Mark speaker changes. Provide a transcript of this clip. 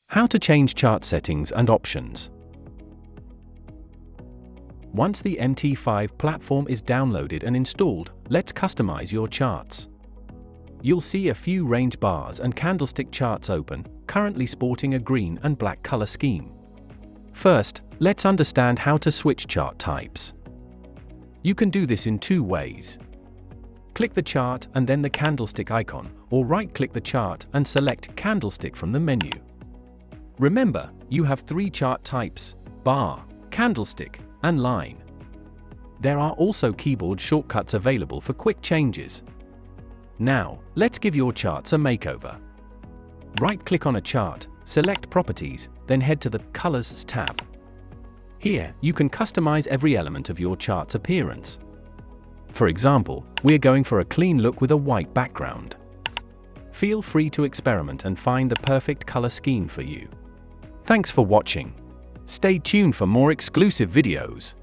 Speaker 1: How to change chart settings and options. Once the MT5 platform is downloaded and installed, let's customize your charts. You'll see a few range bars and candlestick charts open, currently sporting a green and black color scheme. First, let's understand how to switch chart types. You can do this in two ways. Click the chart and then the candlestick icon, or right-click the chart and select Candlestick from the menu. Remember, you have three chart types: bar, candlestick, and line. There are also keyboard shortcuts available for quick changes. Now, let's give your charts a makeover. Right-click on a chart, select Properties, then head to the Colors tab. Here, you can customize every element of your chart's appearance. For example, we're going for a clean look with a white background. Feel free to experiment and find the perfect color scheme for you. Thanks for watching. Stay tuned for more exclusive videos.